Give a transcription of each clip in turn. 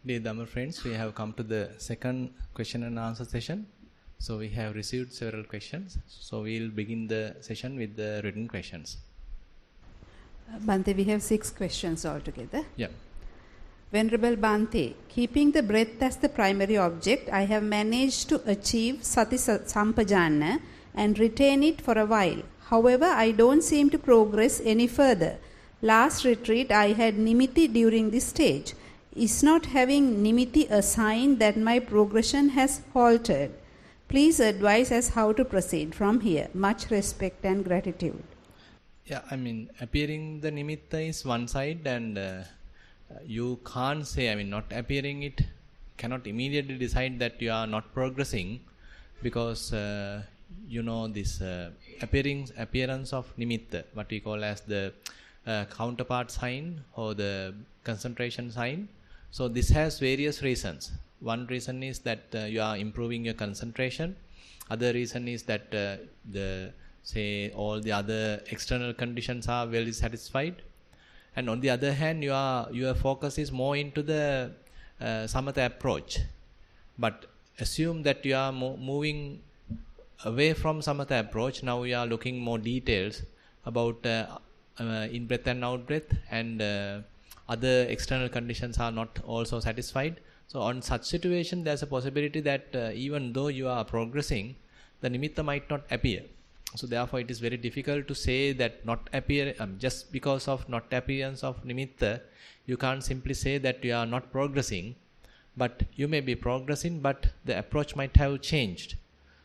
Dear Dhamma friends, we have come to the second question and answer session. So we have received several questions. So we will begin the session with the written questions. Bhante, we have 6 questions altogether. Yeah. Venerable Bhante, keeping the breath as the primary object, I have managed to achieve Sati Sampajana and retain it for a while. However, I don't seem to progress any further. Last retreat, I had Nimitti during this stage. Is not having Nimitti a sign that my progression has halted? Please advise us how to proceed from here. Much respect and gratitude. Yeah, I mean, appearing the nimitta is one side, and you can't say, not appearing it, cannot immediately decide that you are not progressing, because this appearance of nimitta, what we call as the counterpart sign or the concentration sign. So this has various reasons. One reason is that you are improving your concentration. Other reason is that all the other external conditions are well satisfied. And on the other hand, your focus is more into the samatha approach. But assume that you are moving away from samatha approach. Now you are looking more details about in breath and out breath, and other external conditions are not also satisfied. So on such situation, there's a possibility that even though you are progressing, the nimitta might not appear. So therefore, it is very difficult to say that not appear just because of not appearance of nimitta. You can't simply say that you are not progressing, but you may be progressing, but the approach might have changed.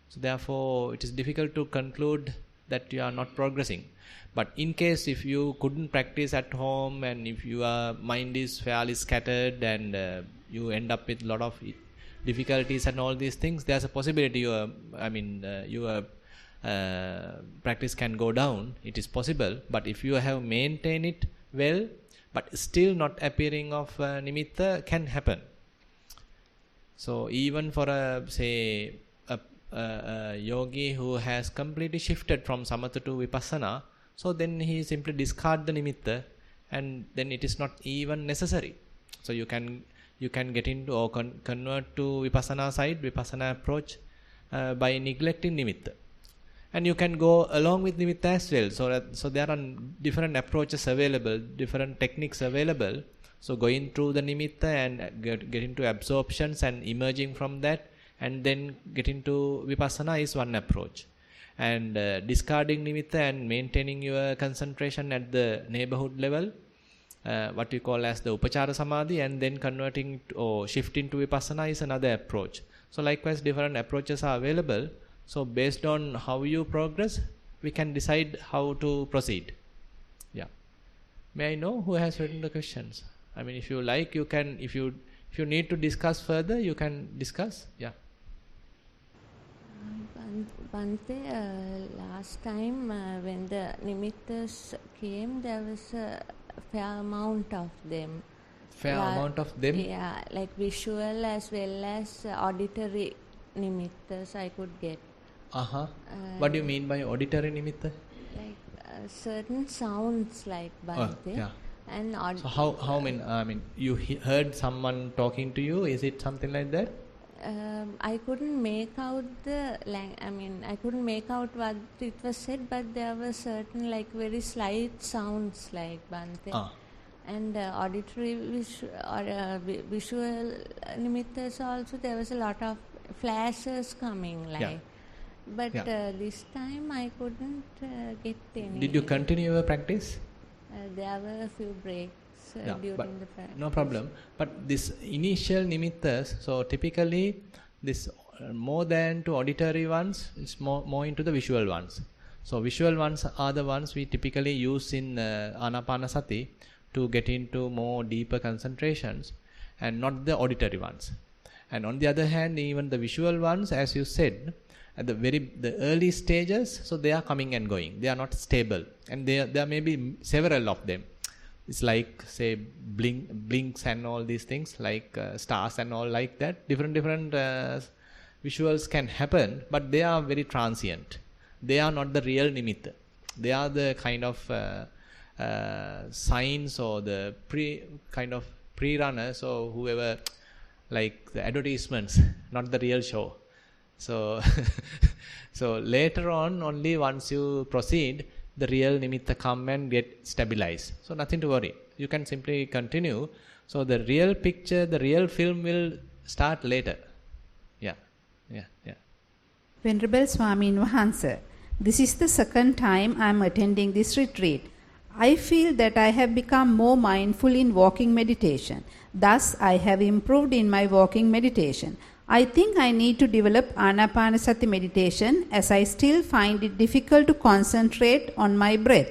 So therefore, it is difficult to conclude that you are not progressing. But in case if you couldn't practice at home, and if your mind is fairly scattered, and you end up with a lot of difficulties and all these things, there's a possibility your practice can go down. It is possible. But if you have maintained it well, but still not appearing of nimitta, can happen. So even for a yogi who has completely shifted from samatha to vipassana, so then he simply discard the nimitta, and then it is not even necessary. So you can get into or convert to vipassana side, vipassana approach by neglecting nimitta, and you can go along with nimitta as well. So there are different approaches available, different techniques available. So going through the nimitta and get into absorptions and emerging from that, and then get into vipassana is one approach. And discarding nimitta and maintaining your concentration at the neighborhood level, what we call as the upachara samadhi, and then converting or shifting to vipassana is another approach. So likewise, different approaches are available. So based on how you progress, we can decide how to proceed. Yeah. May I know who has written the questions? If you like, you can. If you need to discuss further, you can discuss. Yeah. Bhante, last time when the nimittas came, there was a fair amount of them. Amount of them? Yeah, like visual as well as auditory nimittas I could get. What do you mean by auditory nimitta? Like certain sounds, like Bhante. Yeah. And so how many? You heard someone talking to you? Is it something like that? I couldn't make out I couldn't make out what it was said, but there were certain very slight sounds, like Bhante. And auditory visual nimittas also, there was a lot of flashes coming, But this time I couldn't get any. Did you continue your practice? There were a few breaks during the practice. No problem. But this initial nimittas, so typically this more than to auditory ones, it's more into the visual ones. So visual ones are the ones we typically use in Anapanasati to get into more deeper concentrations, and not the auditory ones. And on the other hand, even the visual ones, as you said, at the early stages, so they are coming and going. They are not stable, and there may be several of them. It's like, say, blinks and all these things, like stars and all like that. Different visuals can happen, but they are very transient. They are not the real nimitta. They are the kind of signs or the pre-runners, or whoever like the advertisements, not the real show. So, so later on, only once you proceed, the real nimitta come and get stabilized. So nothing to worry. You can simply continue. So the real picture, the real film will start later. Yeah. Venerable Swamin Wahansa, this is the second time I am attending this retreat. I feel that I have become more mindful in walking meditation. Thus, I have improved in my walking meditation. I think I need to develop Anapanasati meditation as I still find it difficult to concentrate on my breath.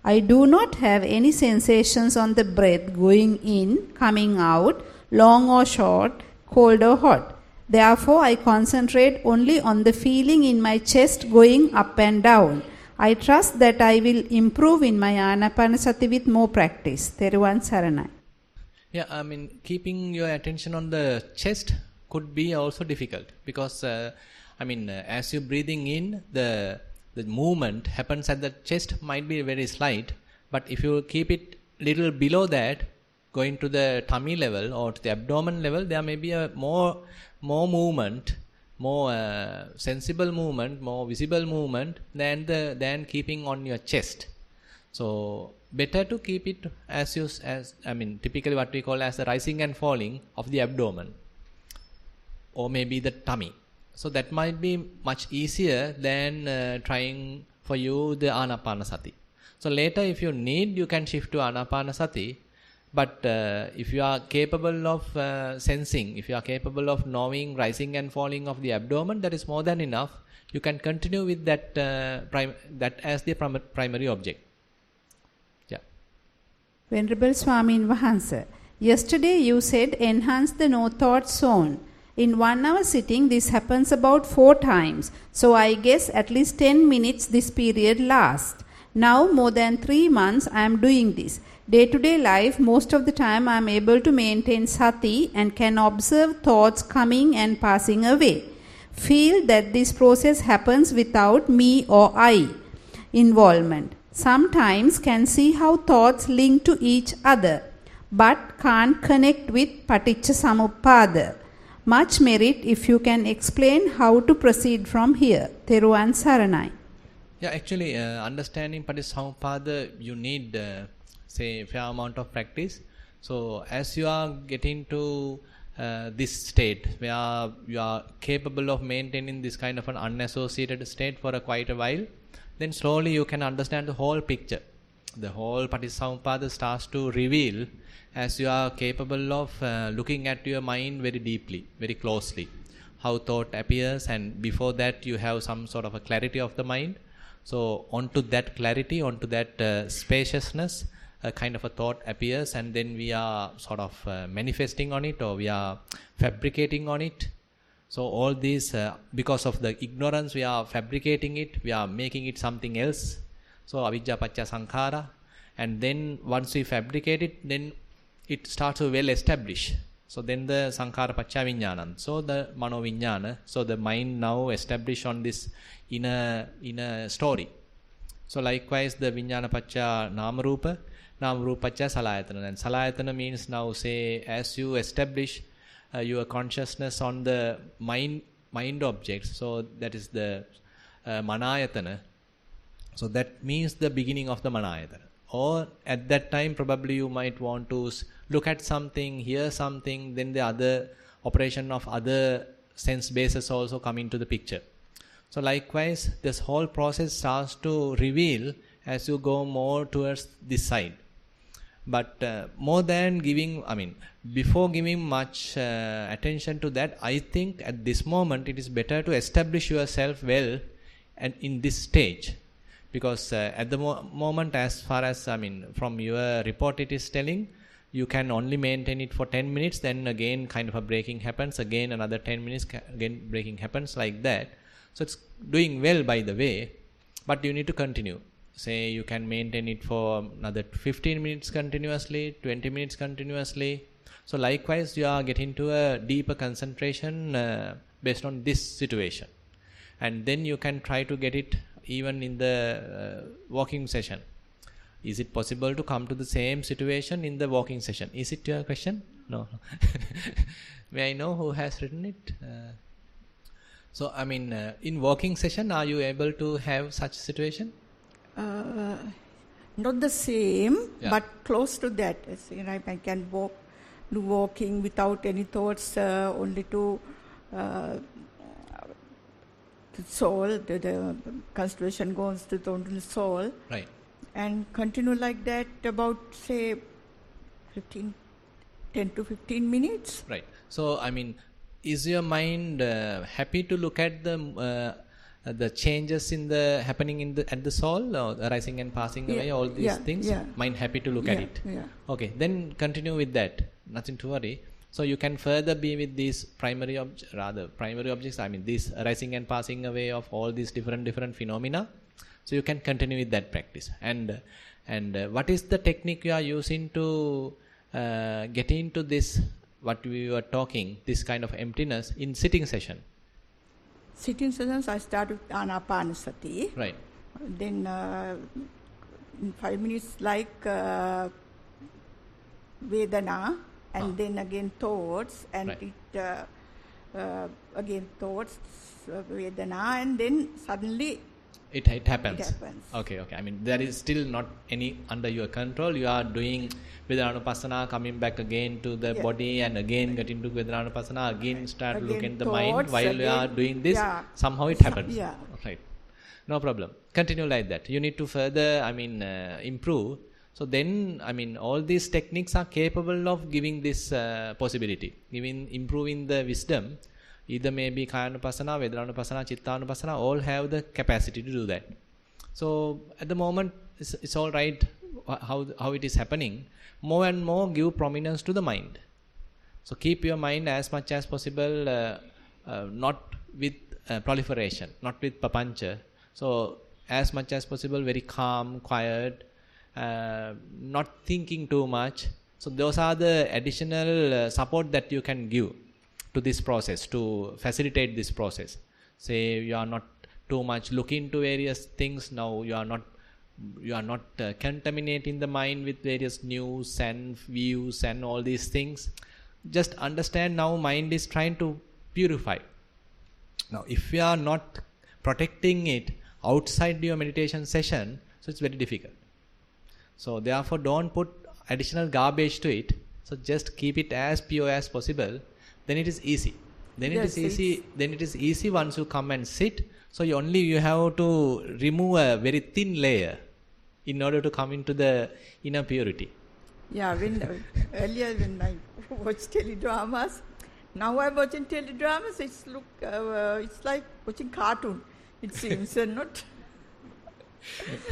I do not have any sensations on the breath going in, coming out, long or short, cold or hot. Therefore, I concentrate only on the feeling in my chest going up and down. I trust that I will improve in my Anapanasati with more practice. Theruvan Saranai. Yeah, I mean, keeping your attention on the chest could be also difficult because, as you're breathing in, the movement happens at the chest might be very slight, but if you keep it little below that, going to the tummy level or to the abdomen level, there may be a more movement, more sensible movement, more visible movement than keeping on your chest. So better to keep it typically what we call as the rising and falling of the abdomen, or maybe the tummy. So that might be much easier than trying for you the Anapanasati. So later, if you need, you can shift to Anapanasati. But if you are capable of sensing, if you are capable of knowing rising and falling of the abdomen, that is more than enough. You can continue with that that as the primary object. Yeah. Venerable Swamin Wahansa, yesterday you said enhance the no thought zone. In 1 hour sitting, this happens about 4 times. So I guess at least 10 minutes this period lasts. Now more than 3 months I am doing this. Day-to-day life, most of the time I am able to maintain sati and can observe thoughts coming and passing away. Feel that this process happens without me or I involvement. Sometimes can see how thoughts link to each other, but can't connect with Paticca Samuppada. Much merit if you can explain how to proceed from here. Theruvan Saranai. Yeah, actually, understanding Paticca, you need, say, fair amount of practice. So, as you are getting to this state where you are capable of maintaining this kind of an unassociated state for quite a while, then slowly you can understand the whole picture. The whole Paticca starts to reveal as you are capable of looking at your mind very deeply, very closely, how thought appears, and before that you have some sort of a clarity of the mind. So onto that clarity, onto that spaciousness, a kind of a thought appears, and then we are sort of manifesting on it, or we are fabricating on it. So all these, because of the ignorance, we are fabricating it, we are making it something else. So avijja pacca sankhara, and then once we fabricate it, then it starts to well establish. So then the sankhara pacca viññānam. So the mano viññāna, so the mind now established on this inner story. So likewise the viññāna pacca nama rupa pacca salayatana. And salayatana means now, say, as you establish your consciousness on the mind objects, so that is the manayatana. So that means the beginning of the manayatana. Or at that time probably you might want to look at something, hear something, then the other operation of other sense bases also come into the picture. So likewise this whole process starts to reveal as you go more towards this side. But more than giving, before giving much attention to that, I think at this moment it is better to establish yourself well and in this stage. Because at the moment, as far as, from your report it is telling, you can only maintain it for 10 minutes, then again kind of a breaking happens, again another 10 minutes, again breaking happens, like that. So it's doing well, by the way, but you need to continue. Say you can maintain it for another 15 minutes continuously, 20 minutes continuously. So likewise, you are getting to a deeper concentration based on this situation. And then you can try to get it even in the walking session. Is it possible to come to the same situation in the walking session? Is it your question? No. May I know who has written it? So, I mean, in walking session, are you able to have such situation? Not the same, but close to that. I can do walking without any thoughts, only to the soul, the concentration goes to the soul. Right. And continue like that about, say, 10 to 15 minutes. Right. So, I mean, is your mind happy to look at the changes in the happening in at the soul, or arising and passing away, all these things? Mind happy to look at it. Yeah. Okay, then continue with that. Nothing to worry. So you can further be with these primary objects. I mean, these arising and passing away of all these different phenomena. So you can continue with that practice. And what is the technique you are using to get into this? What we were talking, this kind of emptiness in sitting session. Sitting sessions, I start with Anapanasati. Right. Then in 5 minutes, like Vedana, and then again thoughts, and it again thoughts, Vedana, and then suddenly it happens. Okay. I mean, there is still not any under your control. You are doing Vedananupassana, coming back again to the body, and again getting to Vedananupassana, again start looking at the mind. While you are doing this, somehow it happens. Yeah. Right. No problem. Continue like that. You need to further, improve. So then, all these techniques are capable of giving this possibility, improving the wisdom. Either maybe Kayanupassana, Vedananupassana, Chittanupassana, all have the capacity to do that. So at the moment, it's all right how it is happening. More and more give prominence to the mind. So keep your mind as much as possible, not with proliferation, not with papancha. So as much as possible, very calm, quiet, not thinking too much. So those are the additional support that you can give to this process, to facilitate this process. Say you are not too much looking to various things now. You are not contaminating the mind with various news and views and all these things. Just understand now mind is trying to purify. Now if you are not protecting it outside your meditation session, so it's very difficult. So therefore don't put additional garbage to it. So just keep it as pure as possible. Then it is easy. Then it is easy once you come and sit. So you have to remove a very thin layer in order to come into the inner purity. Yeah, earlier when I watched teledramas, now I'm watching teledramas. It's like watching cartoon. It seems not.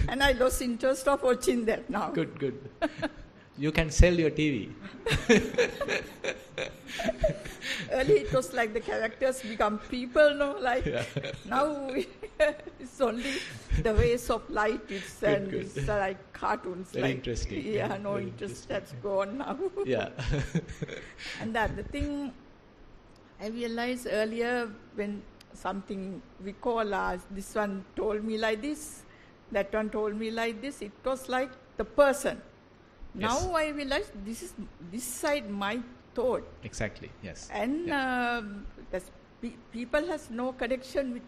And I lost interest of watching that now. Good. You can sell your TV. Earlier it was like the characters become people, no? Now it's only the ways of light. It's like cartoons. Very interesting. Yeah, no interest. That's gone now. Yeah. And that the thing I realized earlier, when something we call as this one told me like this, that one told me like this, it was like the person. Yes. Now I realize this is this side my thought. Exactly. Yes. And people has no connection with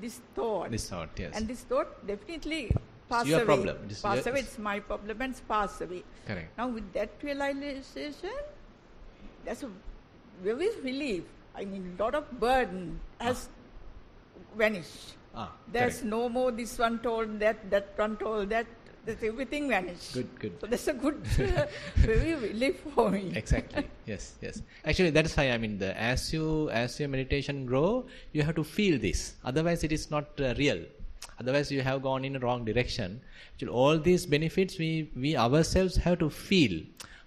this thought. This thought, yes. And this thought definitely pass your away. Problem. Pass away. It's my problem and it's pass away. Correct. Now with that realization, that's a very relief. A lot of burden has vanished. There's correct. no more this one told that, that one told that. That's everything vanished. Good. So that's a good very relief for me. Exactly. Yes. Actually, that's why as your meditation grow, you have to feel this. Otherwise, it is not real. Otherwise, you have gone in a wrong direction. Actually, all these benefits we ourselves have to feel.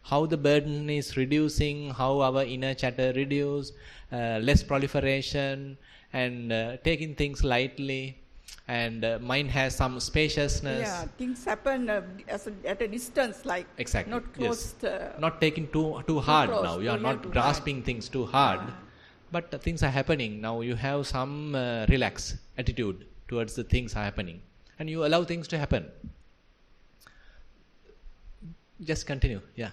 How the burden is reducing, how our inner chatter reduce, less proliferation, and taking things lightly. And mind has some spaciousness. Yeah, things happen at a distance, like exactly. not close. Yes. Not taking too hard close, now. You are not grasping things too hard. But things are happening. Now you have some relaxed attitude towards the things are happening. And you allow things to happen. Just continue. Yeah.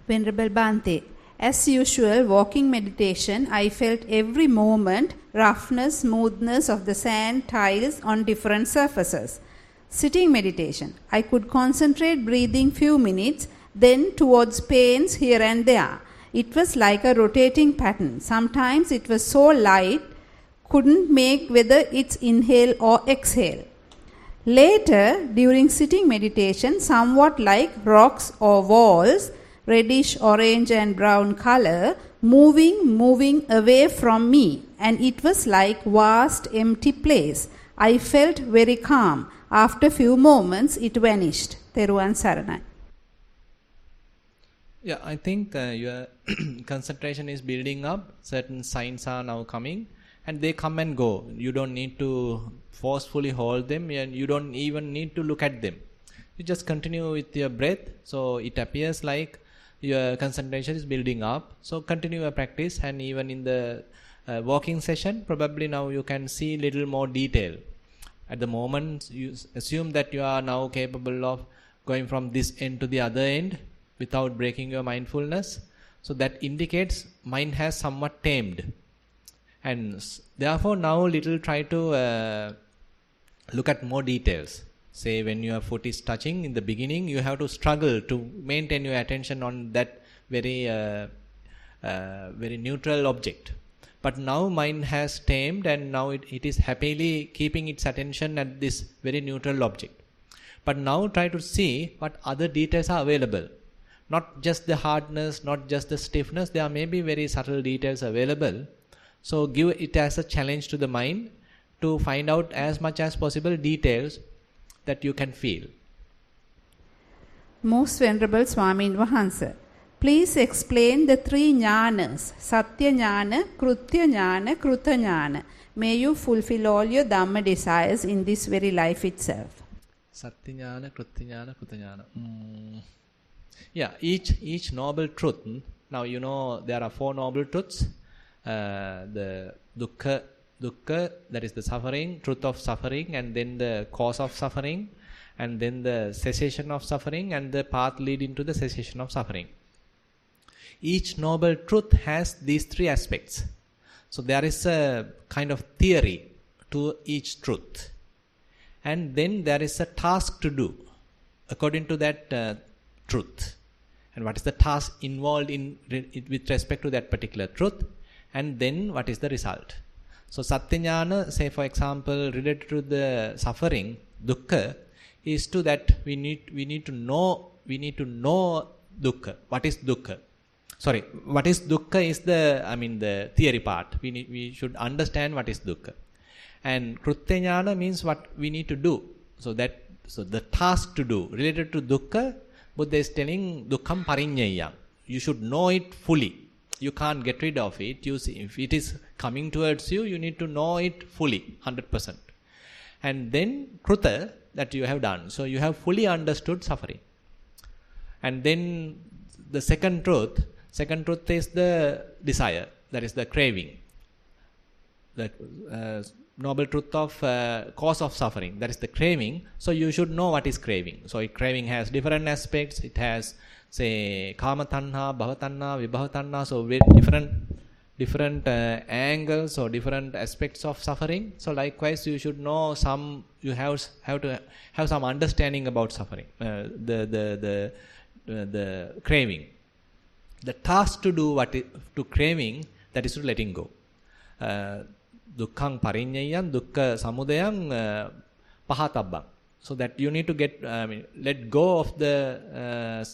Venerable Bhante, as usual, walking meditation, I felt every moment roughness, smoothness of the sand, tiles on different surfaces. Sitting meditation, I could concentrate breathing few minutes, then towards pains here and there. It was like a rotating pattern. Sometimes it was so light, couldn't make whether it's inhale or exhale. Later, during sitting meditation, somewhat like rocks or walls, reddish, orange and brown color, moving away from me, and it was like vast empty place. I felt very calm. After few moments, it vanished. Theruvan Saranai. Yeah, I think your concentration is building up. Certain signs are now coming, and they come and go. You don't need to forcefully hold them, and you don't even need to look at them. You just continue with your breath. So it appears like your concentration is building up. So continue your practice, and even in the walking session, probably now you can see little more detail. At the moment, you assume that you are now capable of going from this end to the other end without breaking your mindfulness. So that indicates mind has somewhat tamed. And therefore now little try to look at more details. Say when your foot is touching in the beginning, you have to struggle to maintain your attention on that very neutral object. But now mind has tamed, and now it is happily keeping its attention at this very neutral object. But now try to see what other details are available. Not just the hardness, not just the stiffness, there may be very subtle details available. So give it as a challenge to the mind to find out as much as possible details that you can feel. Most Venerable Swamin Vahansa, please explain the three jnanas, Satya jnana, Krutya jnana, Kruta jnana. May you fulfill all your Dhamma desires in this very life itself. Satya jnana, Krutya jnana, Kruta jnana. Yeah, each noble truth. Now you know there are four noble truths. The dukkha, that is the suffering, truth of suffering, and then the cause of suffering, and then the cessation of suffering, and the path leading to the cessation of suffering. Each noble truth has these three aspects. So there is a kind of theory to each truth. And then there is a task to do according to that truth. And what is the task involved in with respect to that particular truth? And then what is the result? So Satya Jnana, say for example, related to the suffering, dukkha, is to that we need to know dukkha. What is dukkha? Sorry, what is dukkha is the theory part. We should understand what is dukkha. And Krutya Jnana means what we need to do. So the task to do related to dukkha, Buddha is telling dukkham pariññayam. You should know it fully. You can't get rid of it. You see, if it is coming towards you, you need to know it fully, 100%. And then kruta, that you have done. So you have fully understood suffering. And then the second truth is the desire, that is the craving. The noble truth of cause of suffering, that is the craving. So you should know what is craving. So craving has different aspects. It has, say, kama tanha, bhava tanha, vibhava tanha. So with different angles or different aspects of suffering. So likewise, you should know you have to have some understanding about suffering, the craving. The task to do to craving, that is to letting go. Dukkhang pariññayam, dukkha samudayam, pahatabbam. So that you need to let go of the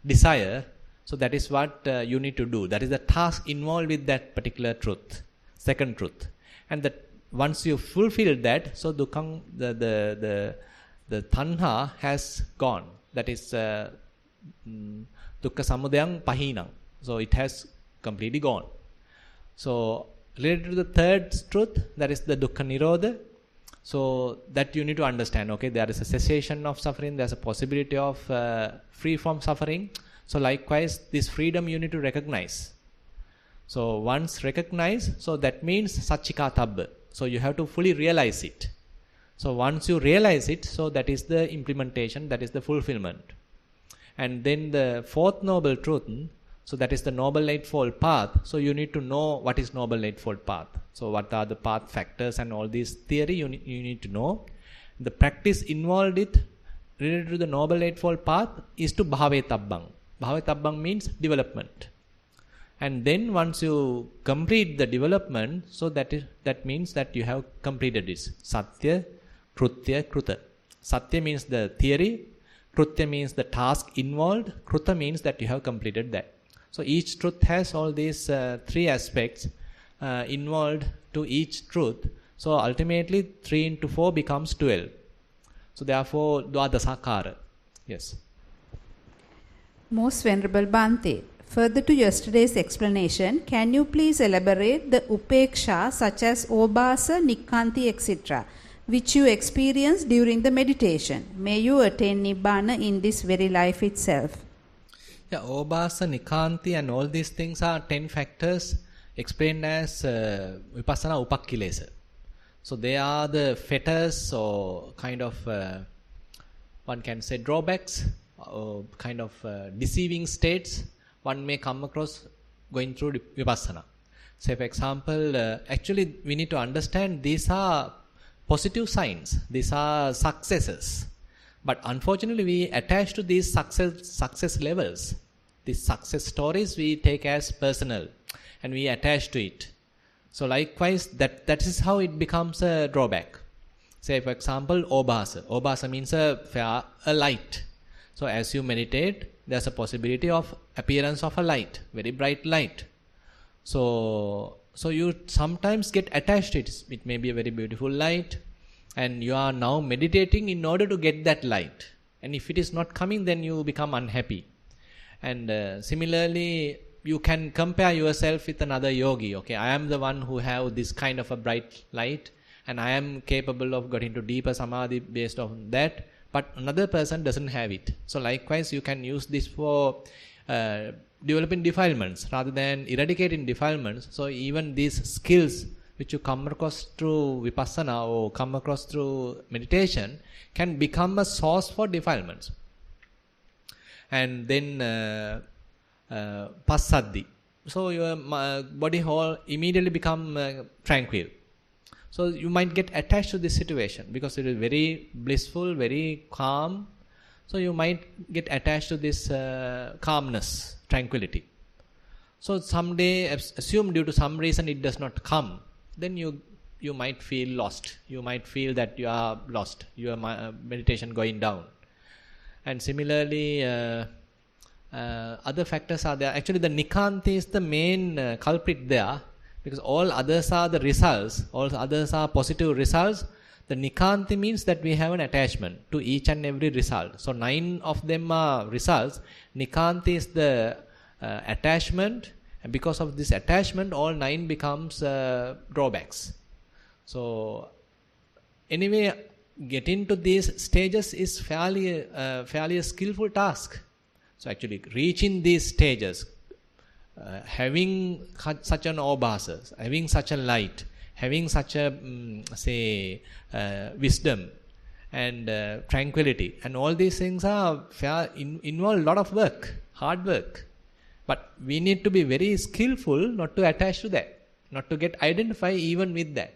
desire. So that is what you need to do. That is the task involved with that particular truth, second truth. And that once you fulfill that, so dukkhang, the tanha has gone. That is dukkha samudayam pahinam. So it has completely gone. So related to the third truth, that is the dukkha nirodha. So that you need to understand, okay, there is a cessation of suffering, there is a possibility of free from suffering. So likewise, this freedom you need to recognize. So once recognized, so that means satchika tabba. So you have to fully realize it. So once you realize it, so that is the implementation, that is the fulfillment. And then the fourth noble truth, so that is the Noble Eightfold Path. So you need to know what is Noble Eightfold Path. So what are the path factors and all these theory you need to know. The practice involved it related to the Noble Eightfold Path is to bhavetabbang. Bhavetabbang means development. And then once you complete the development, so that means that you have completed this. Satya, Krutya, Kruta. Satya means the theory. Krutya means the task involved. Kruta means that you have completed that. So each truth has all these three aspects involved to each truth. So ultimately 3 into 4 becomes 12. So therefore Dwadasakara. Yes. Most Venerable Bhante, further to yesterday's explanation, can you please elaborate the upeksha such as obhasa, nikkanti, etc., which you experience during the meditation? May you attain nibbana in this very life itself. Yeah, obhasa, nikkanti and all these things are 10 factors explained as vipassana upakkilesa. So they are the fetters or kind of, one can say drawbacks, or kind of deceiving states one may come across going through vipassana. Say for example, actually we need to understand these are positive signs, these are successes. But unfortunately we attach to these success levels, these success stories we take as personal and we attach to it. So likewise that is how it becomes a drawback. Say for example obhasa. Obhasa means a light. So as you meditate, there's a possibility of appearance of a light, very bright light. So you sometimes get attached to it. It may be a very beautiful light and you are now meditating in order to get that light. And if it is not coming, then you become unhappy. And similarly, you can compare yourself with another yogi. Okay, I am the one who have this kind of a bright light and I am capable of getting to deeper samadhi based on that. But another person doesn't have it. So likewise, you can use this for developing defilements rather than eradicating defilements. So even these skills which you come across through vipassana or come across through meditation can become a source for defilements. And then passaddhi. So your body whole immediately become tranquil. So you might get attached to this situation because it is very blissful, very calm. So you might get attached to this calmness, tranquility. So someday, assume due to some reason it does not come, then you might feel lost. You might feel that you are lost, your meditation going down. And similarly, other factors are there. Actually, the nikkanti is the main culprit there. Because all others are the results, all others are positive results. The nikkanti means that we have an attachment to each and every result. So 9 of them are results. Nikkanti is the attachment, and because of this attachment, all 9 becomes drawbacks. So anyway, getting to these stages is fairly a skillful task. So actually reaching these stages, having such an obhasa, having such a light, having such a wisdom and tranquility, and all these things are involve a lot of work, hard work. But we need to be very skillful not to attach to that, not to get identified even with that.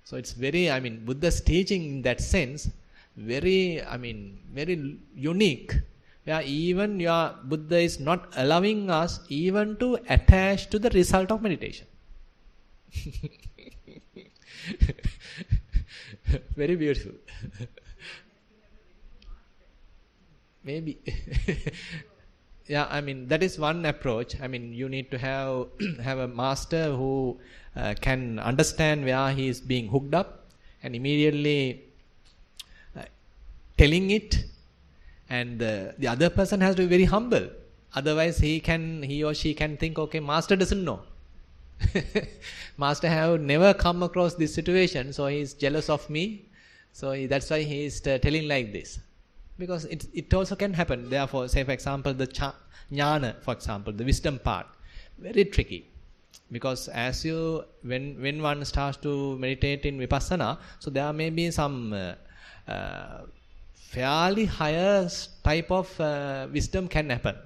So it's very, Buddha's teaching in that sense, very unique. Yeah, even your Buddha is not allowing us even to attach to the result of meditation. Very beautiful. Maybe. Yeah, that is one approach. You need to have a master who can understand where he is being hooked up and immediately telling it. And the other person has to be very humble. Otherwise, he or she can think, okay, master doesn't know. Master have never come across this situation, so he is jealous of me. So that's why he is telling like this. Because it also can happen. Therefore, say for example, the jnana, for example, the wisdom part, very tricky. Because as you, when one starts to meditate in vipassana, so there may be some fairly higher type of wisdom can happen.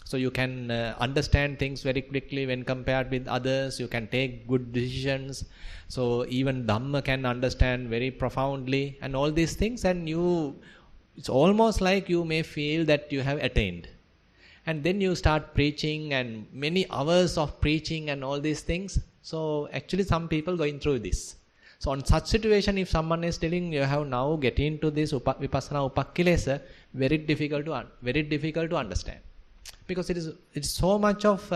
So you can understand things very quickly when compared with others. You can take good decisions. So even Dhamma can understand very profoundly and all these things. And it's almost like you may feel that you have attained. And then you start preaching and many hours of preaching and all these things. So actually some people going through this. So on such situation, if someone is telling you have now get into this vipassana upakkilesa, very difficult to understand. Because it's so much of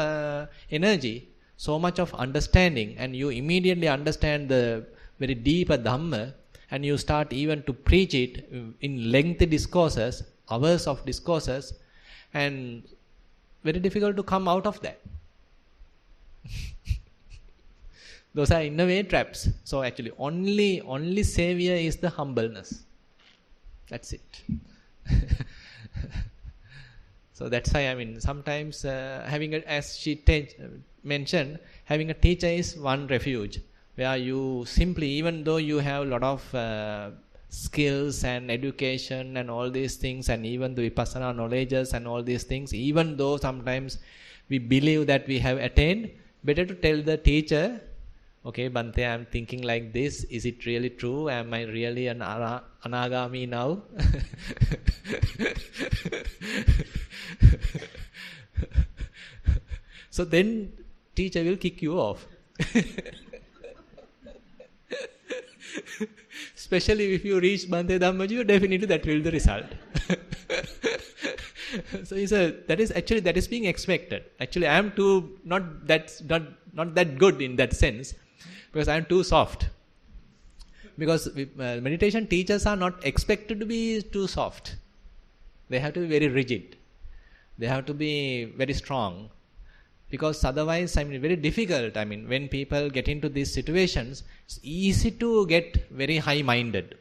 energy, so much of understanding, and you immediately understand the very deep Dhamma, and you start even to preach it in lengthy discourses, hours of discourses, and very difficult to come out of that. Those are in a way traps. So actually only savior is the humbleness. That's it. So that's why, I mean, sometimes as she mentioned, having a teacher is one refuge, where you simply, even though you have a lot of skills and education and all these things, and even the vipassana knowledges and all these things, even though sometimes we believe that we have attained, better to tell the teacher, okay, Bhante, I am thinking like this. Is it really true? Am I really an anagami now? So then teacher will kick you off. Especially if you reach Bhante Dhammajiva, definitely that will be the result. So that is being expected. Actually, I am not that good in that sense, because I am too soft. Because meditation teachers are not expected to be too soft. They have to be very rigid. They have to be very strong. Because otherwise, I mean, very difficult. I mean, when people get into these situations, it's easy to get very high-minded.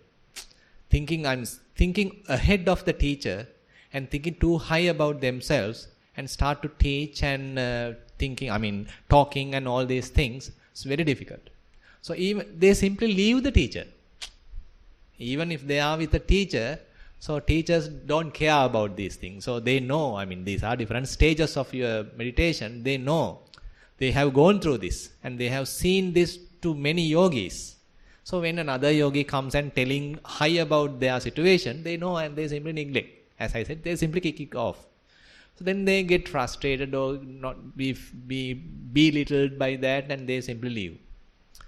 I'm thinking ahead of the teacher and thinking too high about themselves, and start to teach and talking and all these things. It's very difficult. So even they simply leave the teacher. Even if they are with the teacher, so teachers don't care about these things. So they know, I mean, these are different stages of your meditation. They know. They have gone through this, and they have seen this to many yogis. So when another yogi comes and telling high about their situation, they know and they simply neglect. As I said, they simply kick it off. So then they get frustrated or not be belittled by that, and they simply leave.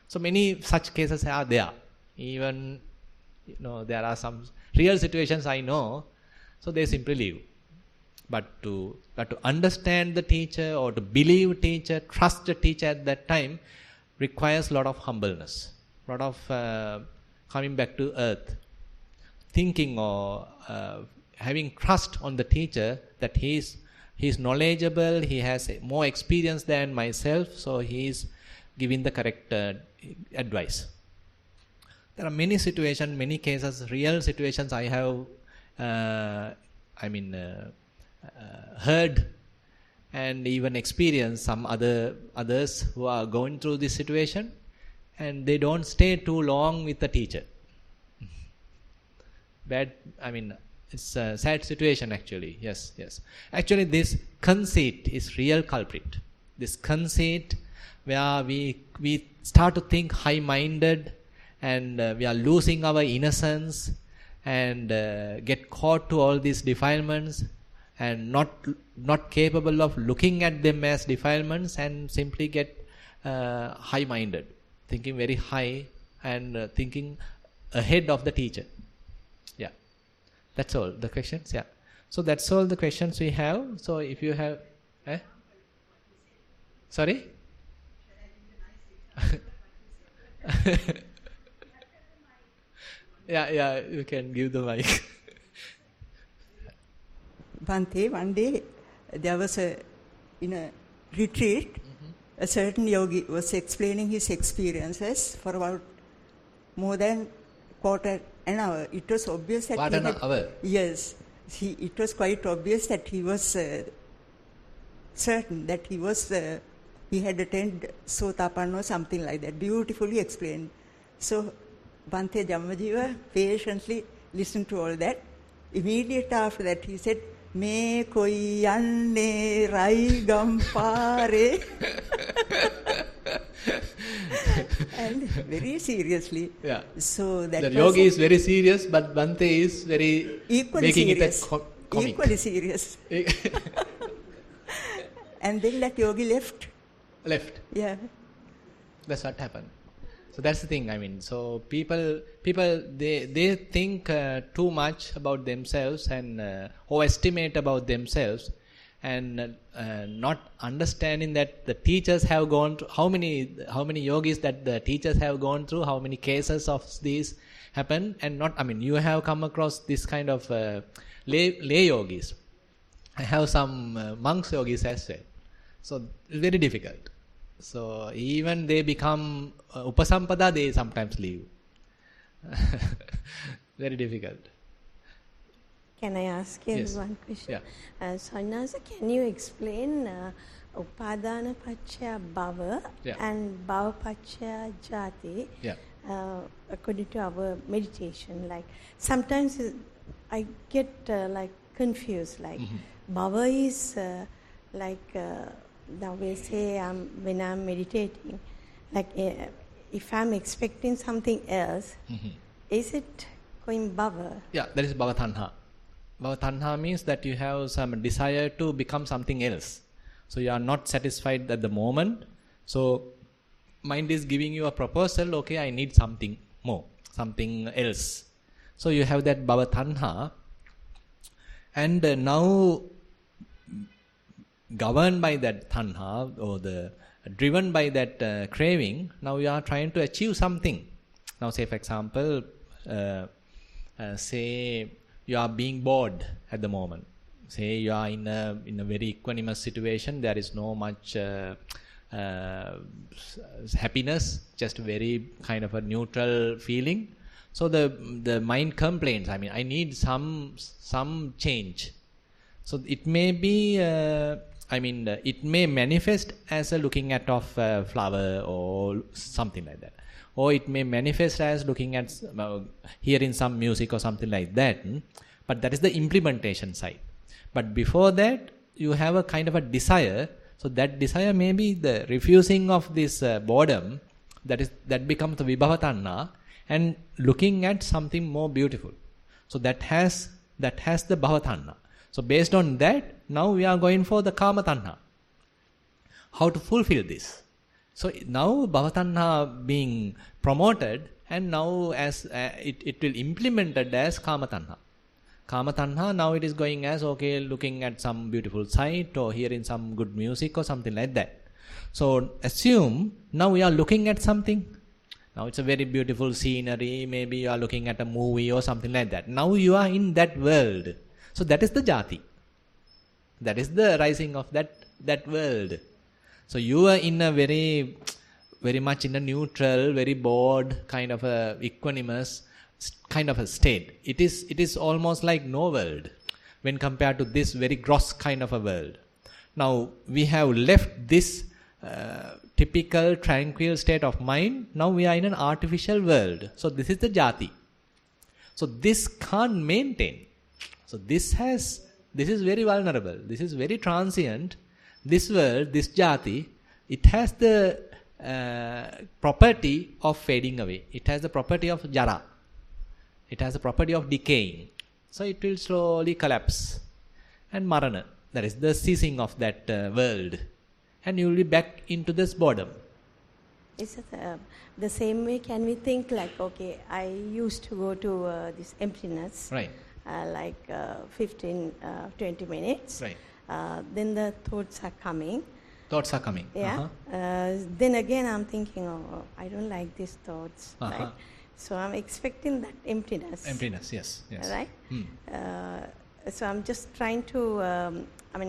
So many such cases are there. Even, there are some real situations I know, so they simply leave. But to understand the teacher, or to believe teacher, trust the teacher at that time, requires a lot of humbleness, a lot of coming back to earth, thinking or having trust on the teacher that he's knowledgeable, he has more experience than myself, so he is giving the correct advice. There are many situations, many cases, real situations I have, heard and even experienced some others who are going through this situation, and they don't stay too long with the teacher. It's a sad situation actually. Yes. Actually, this conceit is real culprit. This conceit where we start to think high-minded, and we are losing our innocence, and get caught to all these defilements, and not capable of looking at them as defilements, and simply get high-minded, thinking very high, and thinking ahead of the teacher. Yeah, that's all the questions. Yeah, so that's all the questions we have. So if you have, sorry. Yeah, you can give the mic. Bhante, one day there was in a retreat, a certain yogi was explaining his experiences for about more than quarter an hour. It was obvious that hour? Yes. It was quite obvious that he was certain that he he had attended Sotapanna or something like that. Beautifully explained. So Bhante Jammajiva patiently listened to all that. Immediately after that he said, Me koi yanne rai gampare. And very seriously. Yeah. So that the yogi is very serious, but Bhante is very equally making serious. it a comic. Equally serious. And then that yogi left. Left. Yeah. That's what happened. So that's the thing. I mean, so people they think too much about themselves and overestimate about themselves, and not understanding that the teachers have gone through how many yogis that the teachers have gone through, how many cases of these happen, and not. I mean, you have come across this kind of lay yogis. I have some monks yogis as well. So it's very difficult. So even they become upasampada, they sometimes leave. Very difficult. Can I ask you Yes. one question? Yeah. Sannasa, can you explain upadana pacchaya bhava and bhava pacchaya jati according to our meditation? Like sometimes I get like confused. Like bhava is like now we say when I'm meditating, like if I'm expecting something else, is it going bhava? Yeah, that is bhava tanha. Bhava tanha means that you have some desire to become something else. So you are not satisfied at the moment. So mind is giving you a proposal, okay, I need something more, something else. So you have that bhava tanha. And now governed by that tanha or driven by that craving, now you are trying to achieve something. Now say for example, say you are being bored at the moment. Say you are in a very equanimous situation. There is no much happiness, just very kind of a neutral feeling. So the mind complains. I mean, I need some change. So it may be. It may manifest as a looking at of flower or something like that, or it may manifest as looking at hearing some music or something like that. But that is the implementation side. But before that, you have a kind of a desire. So that desire may be the refusing of this boredom. That becomes the vibhava tanha, and looking at something more beautiful. So that has the bhava tanha. So based on that, now we are going for the kama tanha. How to fulfill this? So now bhava tanha being promoted, and now as it will implemented as kama tanha. Kama tanha, now it is going as, okay, looking at some beautiful sight or hearing some good music or something like that. So assume now we are looking at something. Now it's a very beautiful scenery. Maybe you are looking at a movie or something like that. Now you are in that world. So that is the jati. That is the rising of that world. So you are in a very, very much in a neutral, very bored, kind of a equanimous kind of a state. It is almost like no world when compared to this very gross kind of a world. Now we have left this typical tranquil state of mind. Now we are in an artificial world. So this is the jati. So this can't maintain. So this is very vulnerable. This is very transient. This world, this jati, it has the property of fading away. It has the property of jara. It has the property of decaying. So it will slowly collapse. And marana, that is the ceasing of that world. And you will be back into this boredom. Is it the same way? Can we think like, okay, I used to go to this emptiness. Right. Like 15, 20 minutes. Right. Then the thoughts are coming. Thoughts are coming. Yeah. Then again I'm thinking, oh, I don't like these thoughts. Right? So I'm expecting that emptiness. Emptiness, yes. Right? So I'm just trying to,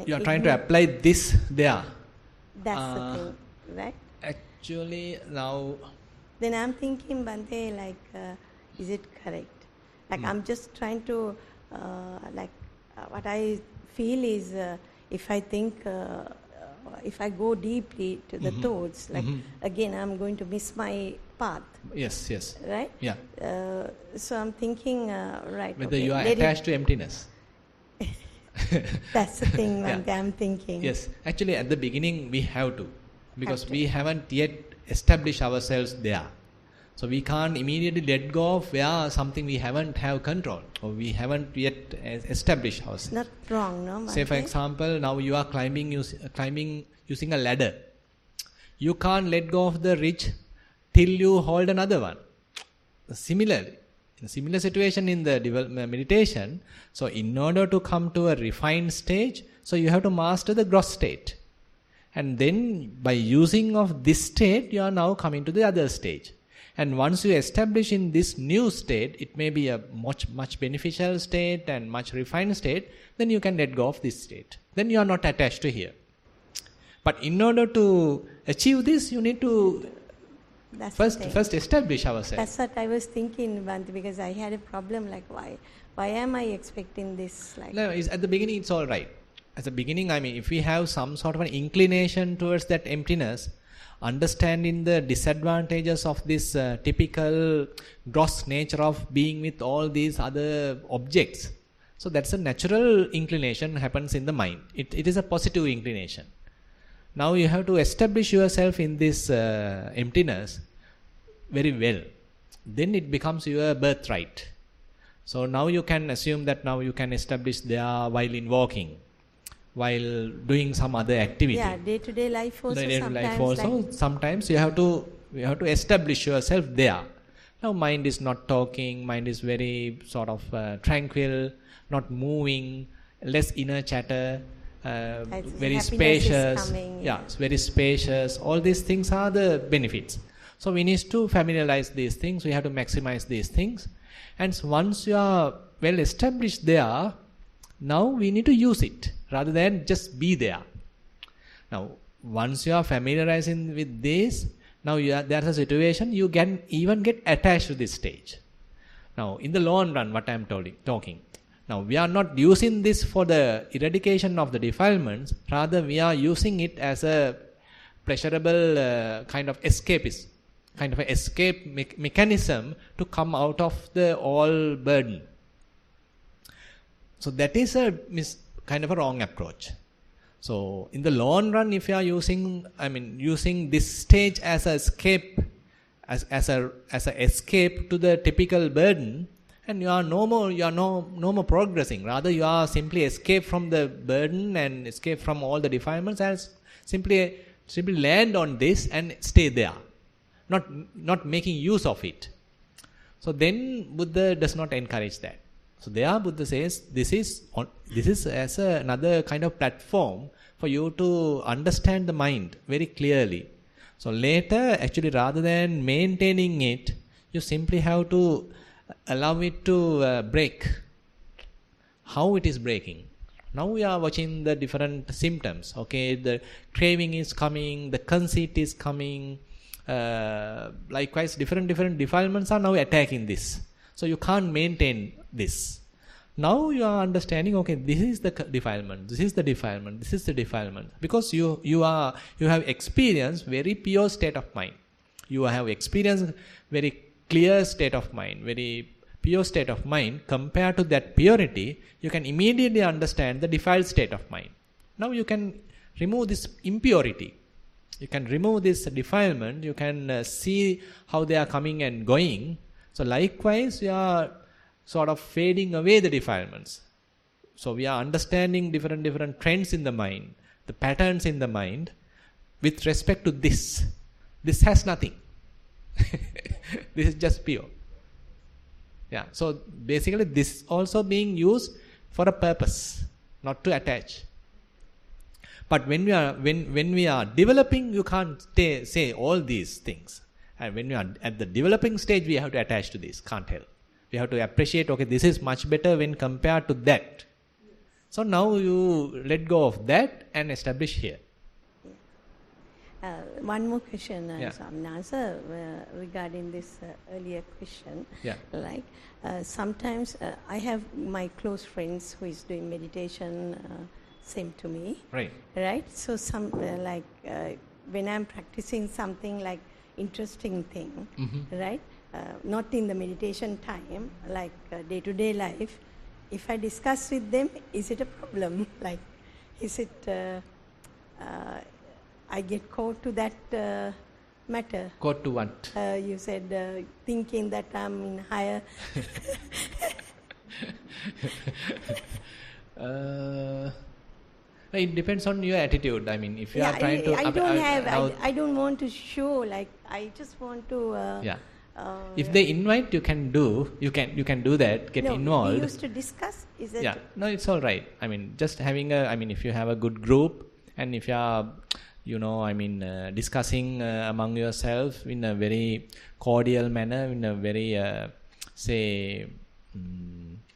you are trying to apply this there. That's the thing, right? Actually, now... Then I'm thinking, Bhante, like, is it correct? Like, I'm just trying to, what I feel is, if I think if I go deeply to the thoughts, like again I'm going to miss my path. Yes. Right? Yeah. So I'm thinking, right. Whether you are attached to emptiness. That's the thing I'm thinking. Yes. Actually, at the beginning, we have to. Because we haven't yet established ourselves there. So we can't immediately let go of where something we haven't have control. Or we haven't yet established ourselves. Not wrong, no? Say, for example, now you are climbing using a ladder. You can't let go of the ridge till you hold another one. Similarly, in a similar situation in the meditation, so in order to come to a refined stage, so you have to master the gross state. And then by using of this state, you are now coming to the other stage. And once you establish in this new state, it may be a much beneficial state and much refined state, then you can let go of this state. Then you are not attached to here. But in order to achieve this, you need to first establish ourselves. That's what I was thinking, Bhante, because I had a problem, like why am I expecting this? Like no, at the beginning it's all right. At the beginning, I mean, if we have some sort of an inclination towards that emptiness, understanding the disadvantages of this typical gross nature of being with all these other objects. So that's a natural inclination happens in the mind. It is a positive inclination. Now you have to establish yourself in this emptiness very well. Then it becomes your birthright. So now you can assume that now you can establish there while in walking, while doing some other activity. Yeah, day-to-day life also. Sometimes you have to establish yourself there. Now mind is not talking, mind is very sort of tranquil, not moving, less inner chatter, very spacious. It's very spacious. All these things are the benefits. So we need to familiarize these things. We have to maximize these things. And once you are well established there, now we need to use it rather than just be there. Now, once you are familiarizing with this, now there's a situation you can even get attached to this stage. Now, in the long run, what I am talking. Now, we are not using this for the eradication of the defilements. Rather, we are using it as a pleasurable kind of escapism, kind of an escape mechanism to come out of the all burden. So that is kind of a wrong approach. So in the long run, if you are using this stage as a escape, as a escape to the typical burden, and you are no more progressing. Rather, you are simply escape from the burden and escape from all the defilements, and simply land on this and stay there, not making use of it. So then Buddha does not encourage that. So there Buddha says this is as another kind of platform for you to understand the mind very clearly. So later, actually, rather than maintaining it, you simply have to allow it to break. How it is breaking? Now we are watching the different symptoms. Okay, the craving is coming, the conceit is coming. Likewise, different defilements are now attacking this. So you can't maintain this. Now you are understanding, okay, this is the defilement, this is the defilement, this is the defilement. Because you have experienced very pure state of mind. You have experienced very clear state of mind, very pure state of mind. Compared to that purity, you can immediately understand the defiled state of mind. Now you can remove this impurity. You can remove this defilement. You can see how they are coming and going. So likewise, we are sort of fading away the defilements. So we are understanding different trends in the mind, the patterns in the mind with respect to this. This has nothing. This is just pure. Yeah. So basically this also being used for a purpose, not to attach. But when we are developing, you can't say all these things. And when we are at the developing stage, we have to attach to this. Can't help. We have to appreciate, okay, this is much better when compared to that. So now you let go of that and establish here. One more question, answer regarding this earlier question. Yeah. Like sometimes I have my close friends who is doing meditation same to me. Right. Right. So some when I'm practicing something like interesting thing, right? Not in the meditation time, like day-to-day life. If I discuss with them, is it a problem? Like, is it? I get caught to that matter. Caught to what? You said thinking that I'm in higher. It depends on your attitude. I mean, if you are trying to... I don't want to show, like, I just want to... if they invite, you can do that, get involved. We used to discuss, is it? Yeah, no, it's all right. I mean, just having if you have a good group, and if you are, discussing among yourself in a very cordial manner, in a very,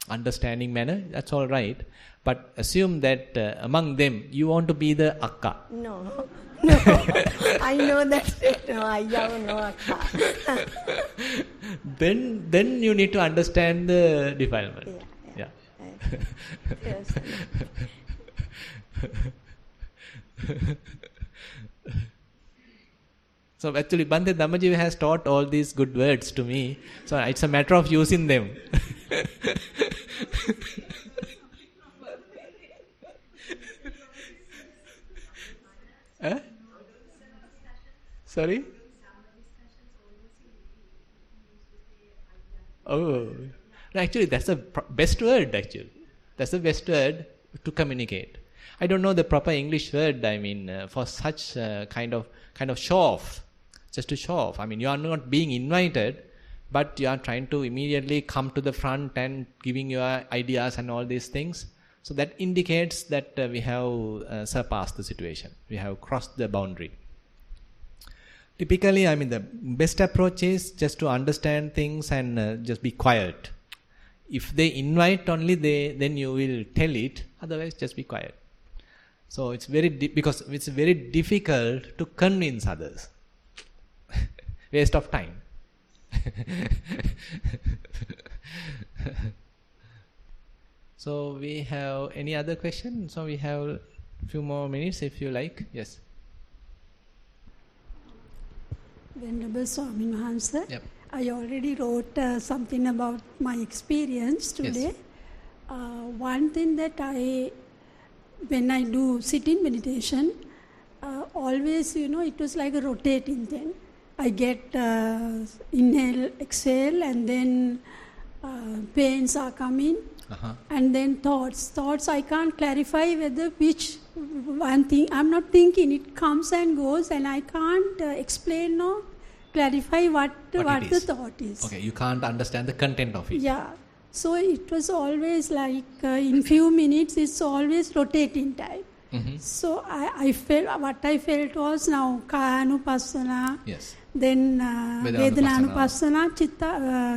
understanding manner, that's all right. But assume that among them, you want to be the akka. No, I know that. No, I don't know akka. Then you need to understand the defilement. Yeah. Yes. So actually, Bhante Dhammajiva has taught all these good words to me. So it's a matter of using them. Sorry? Oh, actually, that's the best word. Actually, that's the best word to communicate. I don't know the proper English word. For such kind of show off, just to show off. You are not being invited, but you are trying to immediately come to the front and giving your ideas and all these things. So that indicates that we have surpassed the situation. We have crossed the boundary. Typically, the best approach is just to understand things and just be quiet. If they invite only, then you will tell it. Otherwise, just be quiet. So it's because it's very difficult to convince others. Waste of time. So we have any other question? So we have a few more minutes if you like. Yes. Venerable Swamin Wahanse, Yep. I already wrote something about my experience today. Yes. One thing that when I do sitting meditation, always, it was like a rotating thing. I get inhale, exhale, and then pains are coming, and then thoughts. Thoughts, I can't clarify whether which one thing. I'm not thinking. It comes and goes, and I can't explain or clarify what the thought is. Okay, you can't understand the content of it. Yeah. So it was always like in few minutes, it's always rotating type. Mm-hmm. So I felt, what I felt was now Kayanupassana, Yes. then Vedananupassana,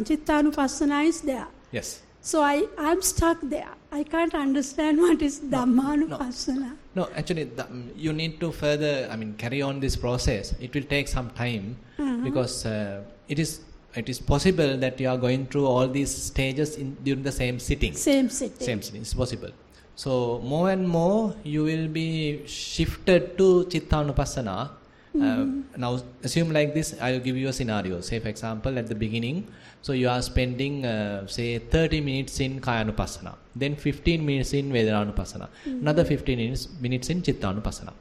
Chittanupassana is there. Yes. So I'm stuck there. I can't understand what is Dhammanupassana. No, actually, you need to further, carry on this process. It will take some time because it is possible that you are going through all these stages during the same sitting. Same sitting. It's possible. So more and more you will be shifted to Chittanupassana. Now assume like this, I will give you a scenario. Say for example at the beginning, so you are spending say 30 minutes in Kayanupassana, then 15 minutes in Vedananupassana, another 15 minutes in Chittanupassana.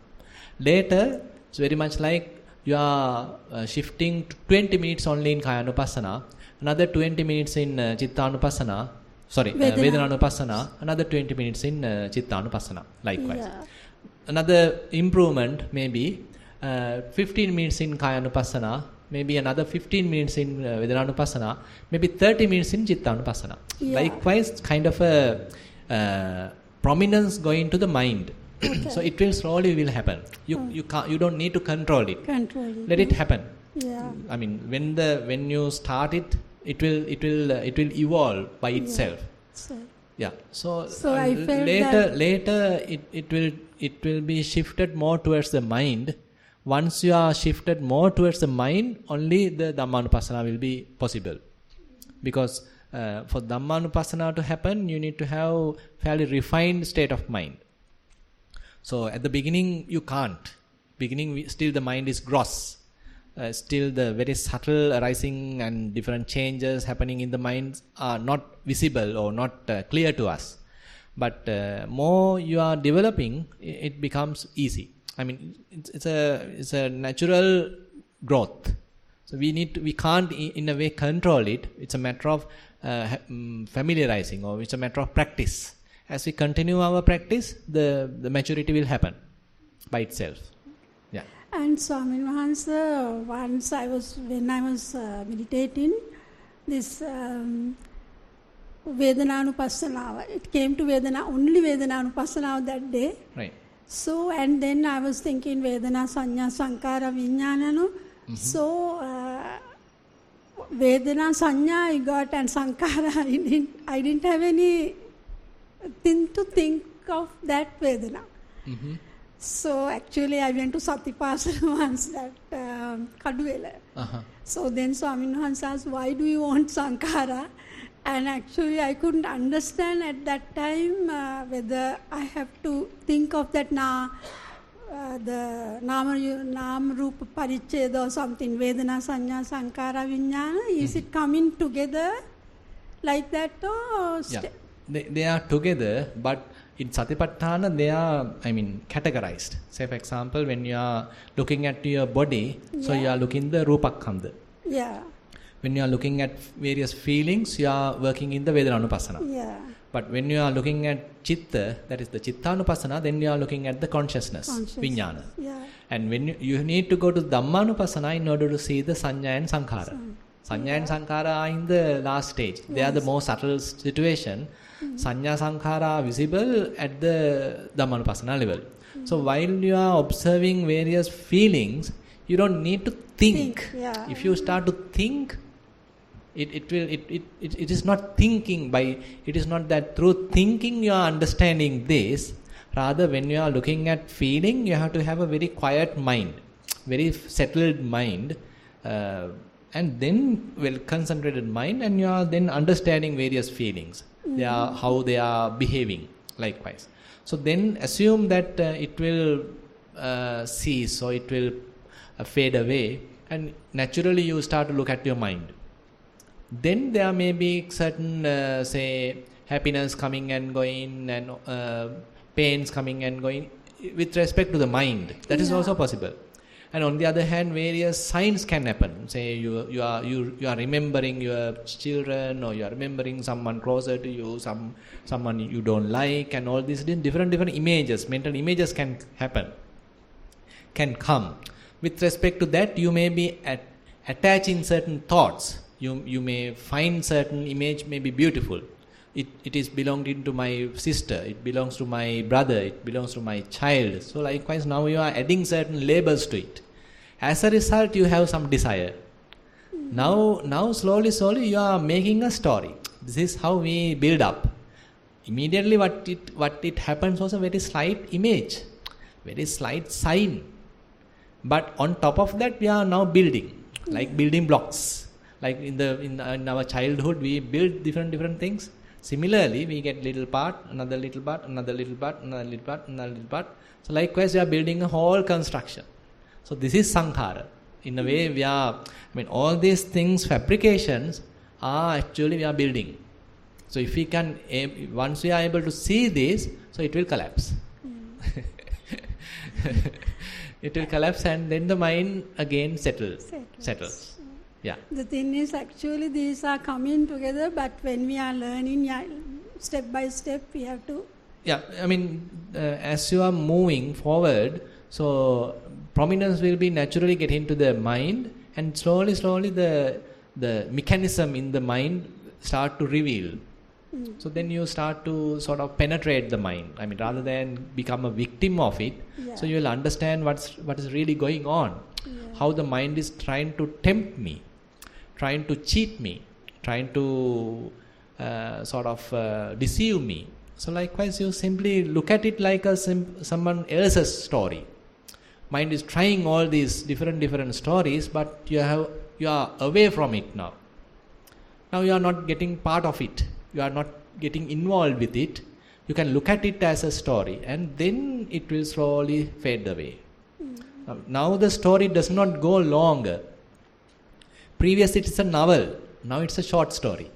Later, it's very much like you are shifting to 20 minutes only in Kayanupassana, another 20 minutes in Chittanupassana, Vedananupassana, another 20 minutes in Chittanupassana, likewise. Yeah. Another improvement may be 15 minutes in Kayanupassana, maybe another 15 minutes in Vedananupassana, maybe 30 minutes in Chittanupassana. Yeah. Likewise, kind of a prominence going to the mind. Okay. So it will slowly happen. You don't need to control it. Let it happen. Yeah. When you start it, it will evolve by itself. Yeah. So I felt later it will be shifted more towards the mind. Once you are shifted more towards the mind, only the Dhammanupassana will be possible. Because for Dhammanupassana to happen, you need to have fairly refined state of mind. So at the beginning you can't. Beginning still the mind is gross. Still the very subtle arising and different changes happening in the mind are not visible or not clear to us. But more you are developing, it becomes easy. I mean, it's a natural growth. So we can't in a way control it. It's a matter of familiarizing, or it's a matter of practice. As we continue our practice, the maturity will happen by itself. Yeah. And Swamin Wahansa, once when I was meditating, this Vedanānupassanawa, it came to only Vedanānupassanawa that day. Right. So, and then I was thinking Vedana, Sanya, Sankara, Vijnana. So, Vedana, Sanya I got, and Sankara, I didn't have any thing to think of that Vedana. So actually I went to Satipasana once, that Kaduwela. So then Swamin Wahansa asked, why do you want Sankara? And actually I couldn't understand at that time whether I have to think of that the Nama Rupa Paricheda or something, Vedana, Sanya, Sankara, Vijnana. Is it coming together like that? Or they are together, but in Satipatthana they are, categorized. Say for example, when you are looking at your body, so you are looking the Rupakkhanda. Yeah. When you are looking at various feelings, you are working in the Vedananupassana. Yeah. But when you are looking at Chitta, that is the Chittanupassana, then you are looking at the consciousness. Vijnana. Yeah. And when you need to go to Dhammanupassana in order to see the Sanya and Sankhara. Sanya and Sankhara are in the last stage. They are the more subtle situation. Sanya Sankhara are visible at the Dhammanupassana level. So while you are observing various feelings, you don't need to think. If you start to think, it is not thinking by, it is not that through thinking you are understanding this. Rather, when you are looking at feeling, you have to have a very quiet mind, very settled mind, and then well concentrated mind, and you are then understanding various feelings. They are how they are behaving likewise. So then assume that it will cease, or it will fade away, and naturally you start to look at your mind. Then there may be certain say happiness coming and going, and pains coming and going with respect to the mind. That is also possible. And on the other hand, various signs can happen. Say you are remembering your children, or you are remembering someone closer to you, someone you don't like, and all these different images, mental images can happen, can come. With respect to that, you may be attaching certain thoughts. You may find certain image may be beautiful. It is belonging to my sister, it belongs to my brother, it belongs to my child. So likewise, now you are adding certain labels to it. As a result, you have some desire. Now slowly you are making a story. This is how we build up. Immediately what it happens was a very slight image, very slight sign. But on top of that, we are now building, like building blocks. Like in our childhood, we build different things. Similarly, we get little part, another little part, another little part, another little part, another little part. So likewise, we are building a whole construction. So this is Sankhara. In a way, we are, all these things, fabrications, are actually we are building. So if we can, once we are able to see this, so it will collapse. It will collapse, and then the mind again settles. Yeah. The thing is, actually these are coming together, but when we are learning step by step, we have to... Yeah, as you are moving forward, so prominence will be naturally get into the mind, and slowly the mechanism in the mind start to reveal. So then you start to sort of penetrate the mind. Rather than become a victim of it, so you will understand what is really going on. How the mind is trying to tempt me, trying to cheat me, trying to deceive me. So likewise, you simply look at it like someone else's story. Mind is trying all these different stories, but you are away from it now. Now you are not getting part of it. You are not getting involved with it. You can look at it as a story and then it will slowly fade away. Now the story does not go longer. Previously it is a novel. Now it's a short story.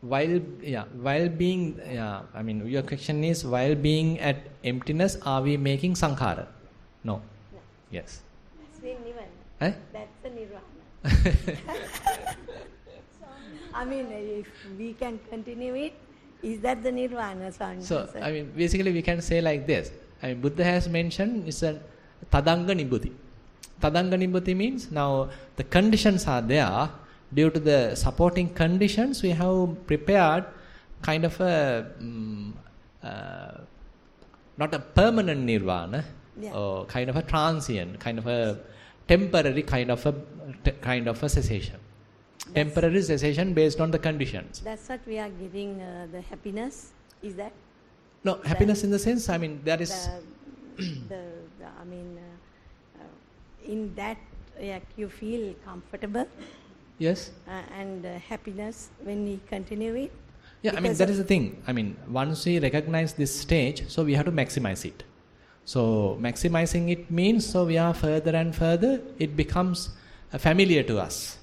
While being, your question is, while being at emptiness, are we making sankhara? No. Yes. That's the nirvana. Eh? That's the nirvana. If we can continue it, is that the nirvana? So, basically we can say like this. Buddha has mentioned it's a tadanga nibbutthi. Tadanga nibbutthi means now the conditions are there. Due to the supporting conditions, we have prepared kind of a not a permanent nirvana, or kind of a transient, kind of a temporary kind of a cessation. Temporary cessation based on the conditions. That's what we are getting the happiness. Is that? No, happiness in the sense. There is. In that, you feel comfortable. Yes. And happiness when we continue it. Yeah, that is the thing. Once we recognize this stage, so we have to maximize it. So maximizing it means, so we are further and further, it becomes familiar to us.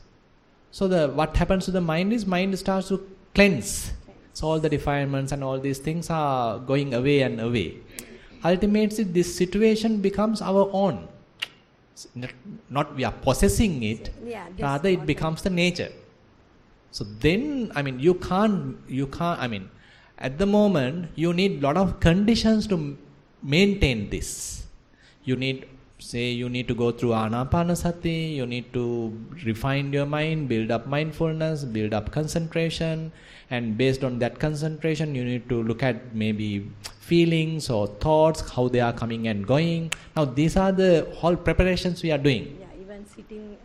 So what happens to the mind is, mind starts to cleanse. So all the defilements and all these things are going away and away. Ultimately, this situation becomes our own. Not we are possessing it, rather it becomes the nature. So then, you can't, at the moment, you need lot of conditions to maintain this. You need to go through anapanasati, you need to refine your mind, build up mindfulness, build up concentration, and based on that concentration, you need to look at maybe feelings or thoughts, how they are coming and going. Now these are the whole preparations we are doing. Yeah, even sitting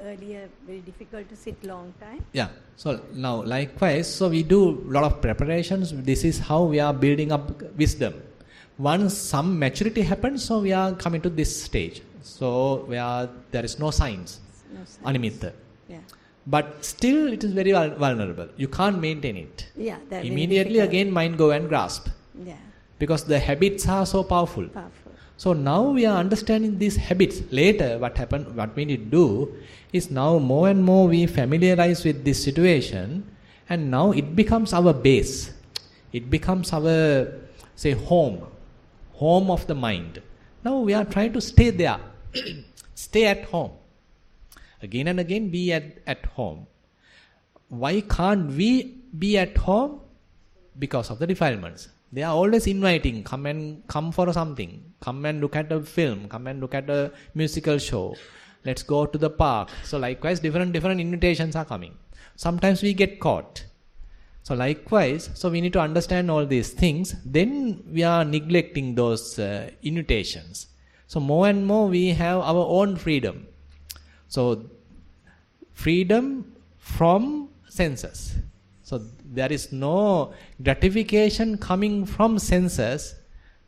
earlier, very difficult to sit long time. Yeah, so now likewise, so we do a lot of preparations. This is how we are building up wisdom. Once some maturity happens, so we are coming to this stage. So where there is no signs, animitta. Yeah. But still it is very vulnerable. You can't maintain it. Yeah, immediately again mind go and grasp. Yeah. Because the habits are so powerful. So now we are understanding these habits. Later what we need to do is now more and more we familiarize with this situation, and now it becomes our base. It becomes our, say, home of the mind. Now we are trying to stay there. Stay at home. Again and again be at home. Why can't we be at home? Because of the defilements. They are always inviting, come for something, come and look at a film, come and look at a musical show, let's go to the park. So likewise different invitations are coming. Sometimes we get caught. So likewise, so we need to understand all these things. Then we are neglecting those invitations. So more and more we have our own freedom. So freedom from senses. So there is no gratification coming from senses,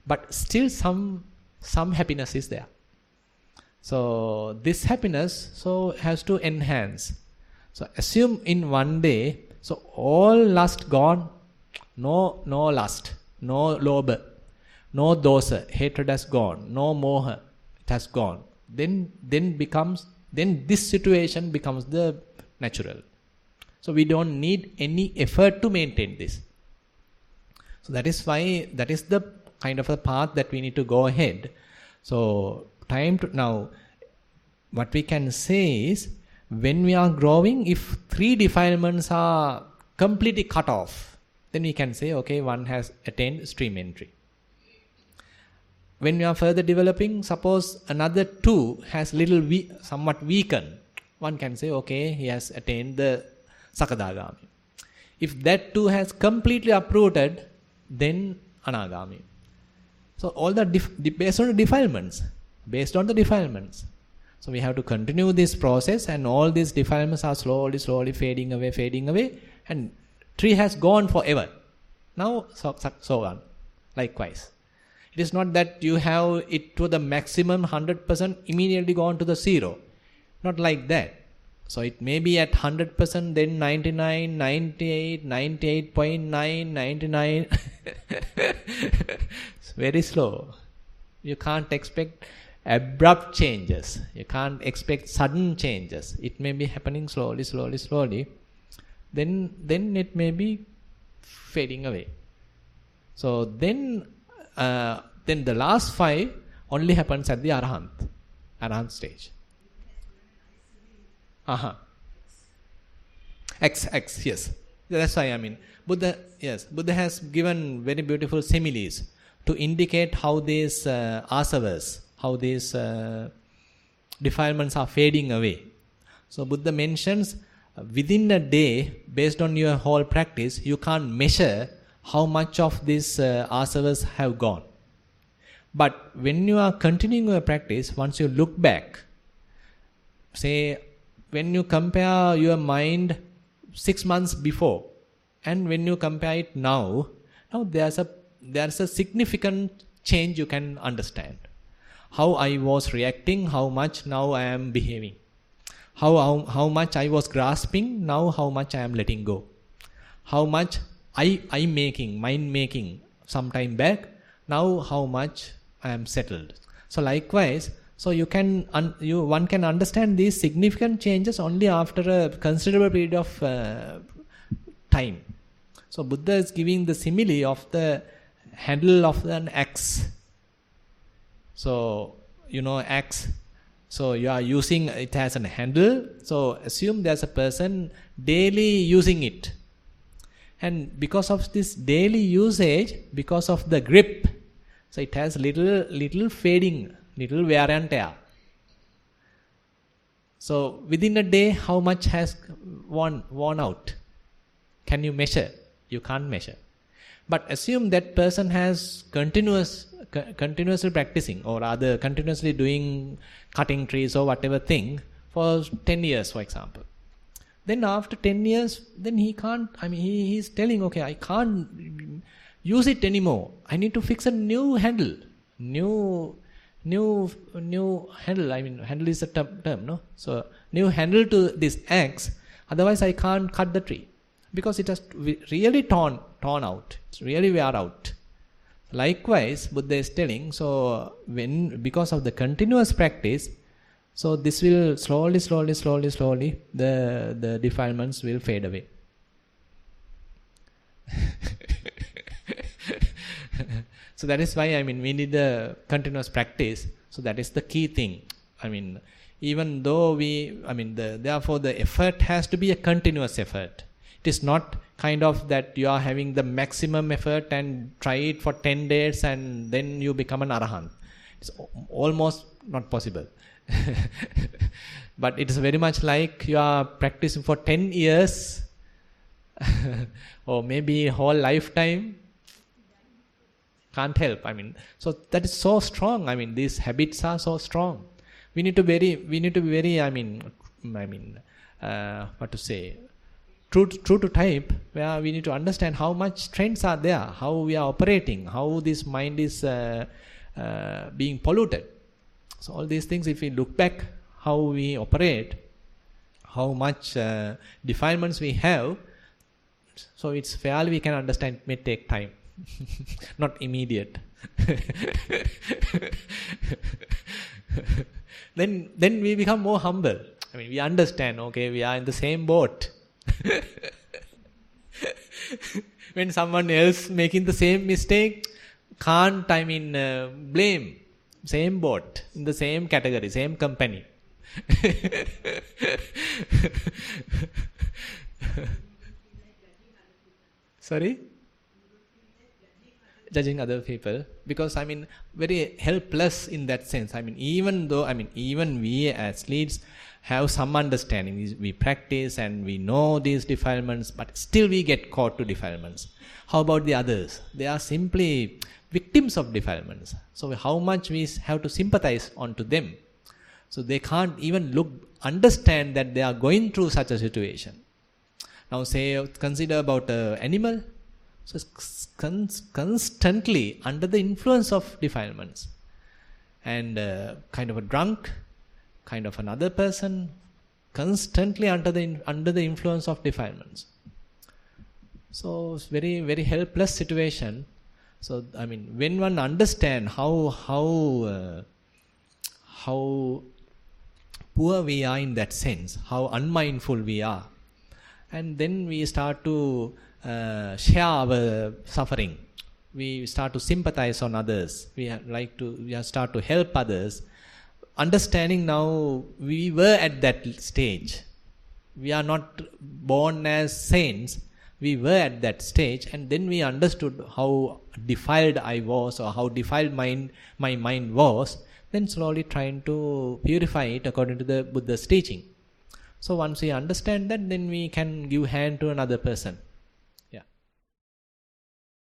but still some happiness is there. So this happiness has to enhance. So assume in one day, so all lust gone, no lust, no lobha, no dosa, hatred has gone, no moha, it has gone. Then this situation becomes the natural. So we don't need any effort to maintain this. So that is why, that is the kind of a path that we need to go ahead. So now what we can say is, when we are growing, if 3 defilements are completely cut off, then we can say, okay, one has attained stream entry. When we are further developing, suppose another 2 has somewhat weakened, one can say, okay, he has attained the Sakadagami. If that 2 has completely uprooted, then Anagami. So all the based on the defilements. So we have to continue this process, and all these defilements are slowly fading away, and tree has gone forever. Now so on. Likewise. It is not that you have it to the maximum 100% immediately gone to the zero. Not like that. So it may be at 100%, then 99, 98, 98.9, 99. It's very slow. You can't expect abrupt changes. You can't expect sudden changes. It may be happening slowly. Then it may be fading away. So then the last 5 only happens at the Arahant stage. X, yes. That's why Buddha has given very beautiful similes to indicate how these asavas, how these defilements are fading away. So Buddha mentions within a day, based on your whole practice, you can't measure how much of these asavas have gone. But when you are continuing your practice, once you look back, say when you compare your mind 6 months before and when you compare it now there's a significant change you can understand. How I was reacting, how much now I am behaving. How much I was grasping, now how much I am letting go. How much mind making some time back, now how much I am settled. So likewise, so one can understand these significant changes only after a considerable period of time. So Buddha is giving the simile of the handle of an axe. So axe. So you are using it as a handle. So assume there's a person daily using it. And because of this daily usage, because of the grip, so it has little fading, little wear and tear. So within a day, how much has worn out? Can you measure? You can't measure. But assume that person has continuously practicing, or rather continuously doing cutting trees or whatever thing for 10 years, for example. Then after 10 years, then he can't, he's telling, okay, I can't use it anymore. I need to fix a new handle. New handle. Handle is a term, no? So new handle to this axe. Otherwise, I can't cut the tree because it has really torn out. It's really wear out. Likewise, Buddha is telling. So because of the continuous practice, so this will slowly, the defilements will fade away. So that is why we need the continuous practice. So that is the key thing. Even though therefore the effort has to be a continuous effort. It is not kind of that you are having the maximum effort and try it for 10 days and then you become an arahant. It's almost not possible. But it is very much like you are practicing for 10 years or maybe whole lifetime. Can't help. So that is so strong. These habits are so strong. We need to be very, what to say, true to type, where we need to understand how much strengths are there, how we are operating, how this mind is being polluted. So all these things, if we look back, how we operate, how much defilements we have, so it's fairly we can understand. It may take time. Not immediate. Then we become more humble. We understand, okay, we are in the same boat. When someone else making the same mistake, can't blame. Same boat, in the same category, same company. Sorry? Judging other people, because very helpless in that sense. Even we as leads have some understanding. We practice and we know these defilements, but still we get caught to defilements. How about the others? They are simply victims of defilements. So how much we have to sympathize onto them. So they can't even understand that they are going through such a situation. Now consider about an animal. So it's constantly under the influence of defilements. And kind of a drunk, kind of another person, constantly under the influence of defilements. So it's very, very helpless situation. So I mean, when one understands how poor we are in that sense, how unmindful we are, and then we start to share our suffering. We start to sympathize on others. We start to help others. Understanding now, we were at that stage. We are not born as saints. We were at that stage, and then we understood how defiled I was, or how defiled my mind was. Then slowly trying to purify it according to the Buddha's teaching. So once we understand that, then we can give hand to another person.